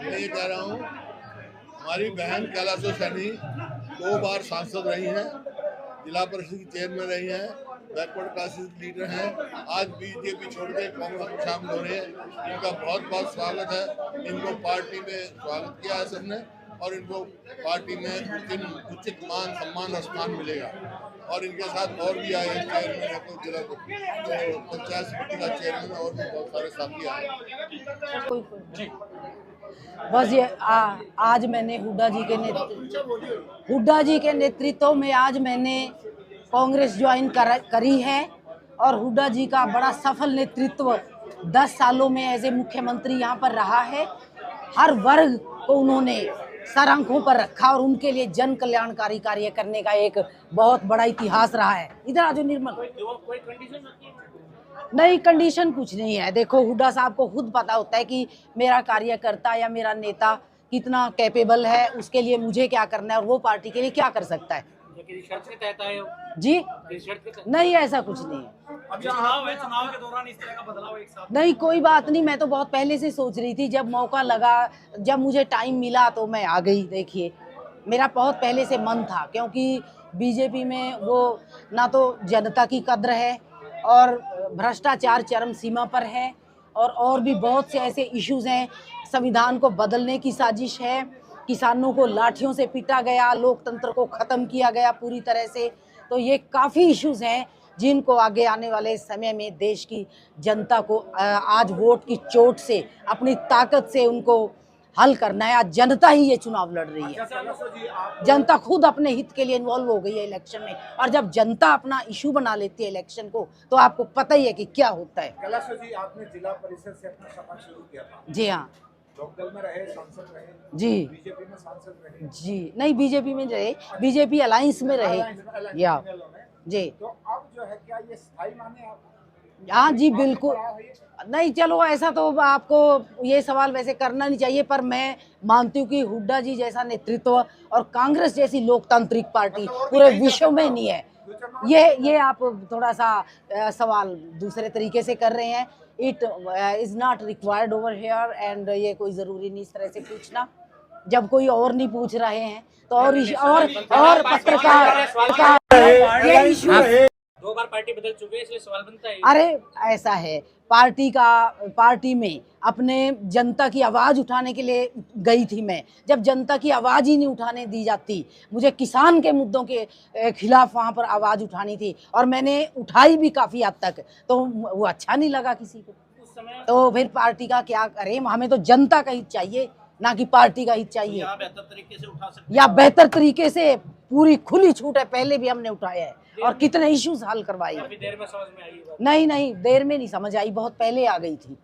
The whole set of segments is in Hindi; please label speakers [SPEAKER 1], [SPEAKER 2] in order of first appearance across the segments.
[SPEAKER 1] ये कह रहा हूँ, हमारी बहन कैलाशो सैनी 2 बार सांसद रही हैं, जिला परिषद की चेयरमैन रही हैं, बैकवर्ड क्लासेस लीडर हैं। आज बीजेपी छोड़ के कांग्रेस में शामिल हो रहे हैं। इनका बहुत बहुत स्वागत है। इनको पार्टी में स्वागत किया है सबने, और इनको पार्टी में उचित मान सम्मान और स्थान मिलेगा। और इनके साथ और भी आए हैं, चेयरमैन है, तो जिला पंचायत समिति का चेयरमैन, और भी बहुत सारे साथी आए।
[SPEAKER 2] बस ये आज मैंने हुड्डा जी के नेतृत्व में आज मैंने कांग्रेस ज्वाइन करी है, और हुड्डा जी का बड़ा सफल नेतृत्व 10 सालों में एज ए मुख्यमंत्री यहाँ पर रहा है। हर वर्ग को उन्होंने सर आंखों पर रखा और उनके लिए जन कल्याणकारी कार्य करने का एक बहुत बड़ा इतिहास रहा है। इधर आज निर्मल नहीं, कंडीशन कुछ नहीं है। देखो, हुड्डा साहब को खुद पता होता है कि मेरा कार्यकर्ता या मेरा नेता कितना कैपेबल है, उसके लिए मुझे क्या करना है और वो पार्टी के लिए क्या कर सकता है। जी नहीं, ऐसा कुछ नहीं है।
[SPEAKER 3] चुनाव के दौरान इस तरह का बदलाव एक साथ
[SPEAKER 2] नहीं, कोई बात नहीं। मैं तो बहुत पहले से सोच रही थी, जब मौका लगा, जब मुझे टाइम मिला तो मैं आ गई। देखिए, मेरा बहुत पहले से मन था, क्योंकि बीजेपी में वो ना तो जनता की कद्र है, और भ्रष्टाचार चरम सीमा पर है, और भी बहुत से ऐसे इश्यूज हैं। संविधान को बदलने की साजिश है, किसानों को लाठियों से पीटा गया, लोकतंत्र को ख़त्म किया गया पूरी तरह से। तो ये काफ़ी इश्यूज हैं जिनको आगे आने वाले समय में देश की जनता को आज वोट की चोट से, अपनी ताकत से उनको हल करना है। आज जनता ही ये चुनाव लड़ रही है। जनता खुद अपने हित के लिए इन्वॉल्व हो गई है इलेक्शन में, और जब जनता अपना इशू बना लेती है इलेक्शन को, तो आपको पता ही है कि क्या होता है।
[SPEAKER 3] कैलाशो जी, आपने जिला परिषद से अपना सफर शुरू किया था।
[SPEAKER 2] जी हाँ।
[SPEAKER 3] लोकदल में रहे, सांसद रहे।
[SPEAKER 2] जी।
[SPEAKER 3] बीजेपी में सांसद रहे।
[SPEAKER 2] जी नहीं, बीजेपी में रहे, बीजेपी अलायंस में रहे। या जी,
[SPEAKER 3] तो अब जो है, क्या ये स्थायी माने आप?
[SPEAKER 2] हाँ जी, बिल्कुल नहीं। चलो, ऐसा तो आपको ये सवाल वैसे करना नहीं चाहिए, पर मैं मानती हूँ कि हुड्डा जी जैसा नेतृत्व और कांग्रेस जैसी लोकतांत्रिक पार्टी पूरे विश्व में नहीं है। ये आप थोड़ा सा सवाल दूसरे तरीके से कर रहे हैं। It is not required over here, and ये कोई ज़रूरी नहीं इस तरह से पूछना, जब कोई और नहीं पूछ रहे हैं तो। और पत्रकार
[SPEAKER 4] 2 बार पार्टी बदल चुके हैं, इसलिए सवाल बनता है।
[SPEAKER 2] अरे ऐसा है, पार्टी में अपने जनता की आवाज़ उठाने के लिए गई थी मैं। जब जनता की आवाज़ ही नहीं उठाने दी जाती, मुझे किसान के मुद्दों के खिलाफ वहाँ पर आवाज़ उठानी थी, और मैंने उठाई भी काफ़ी हद तक, तो वो अच्छा नहीं लगा किसी को। तो फिर पार्टी का क्या करें, हमें तो जनता का हित चाहिए, ना कि पार्टी का हित चाहिए।
[SPEAKER 4] बेहतर तरीके से उठा सकते
[SPEAKER 2] या बेहतर तरीके से पूरी खुली छूट है, पहले भी हमने उठाया है, और कितने इश्यूज हल करवाए।
[SPEAKER 4] देर में समझ में आई?
[SPEAKER 2] नहीं, देर में नहीं समझ आई, बहुत पहले आ गई थी,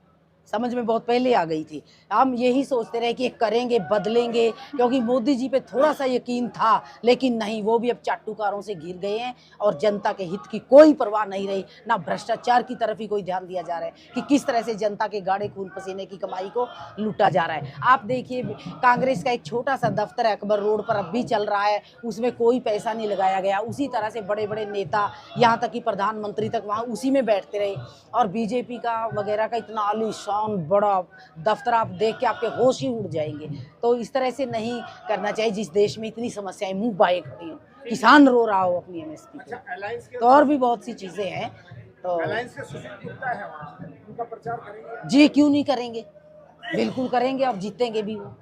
[SPEAKER 2] समझ में बहुत पहले आ गई थी। हम यही सोचते रहे कि करेंगे, बदलेंगे, क्योंकि मोदी जी पे थोड़ा सा यकीन था, लेकिन नहीं, वो भी अब चाटुकारों से घिर गए हैं, और जनता के हित की कोई परवाह नहीं रही। ना भ्रष्टाचार की तरफ ही कोई ध्यान दिया जा रहा है कि किस तरह से जनता के गाढ़े खून पसीने की कमाई को लूटा जा रहा है। आप देखिए, कांग्रेस का एक छोटा सा दफ्तर है अकबर रोड पर, अब भी चल रहा है, उसमें कोई पैसा नहीं लगाया गया। उसी तरह से बड़े बड़े नेता, यहाँ तक कि प्रधानमंत्री तक वहाँ उसी में बैठते रहे। और बीजेपी का वगैरह का इतना आलीशान बड़ा दफ्तर आप देख के आपके होश ही उड़ जाएंगे। तो इस तरह से नहीं करना चाहिए, जिस देश में इतनी समस्याएं मुंह बाए खड़ी हो, किसान रो रहा हो अपनी एमएसपी पे। तो और भी बहुत सी चीजें हैं। तो जी, क्यों नहीं करेंगे, बिल्कुल करेंगे, अब जीतेंगे भी वो।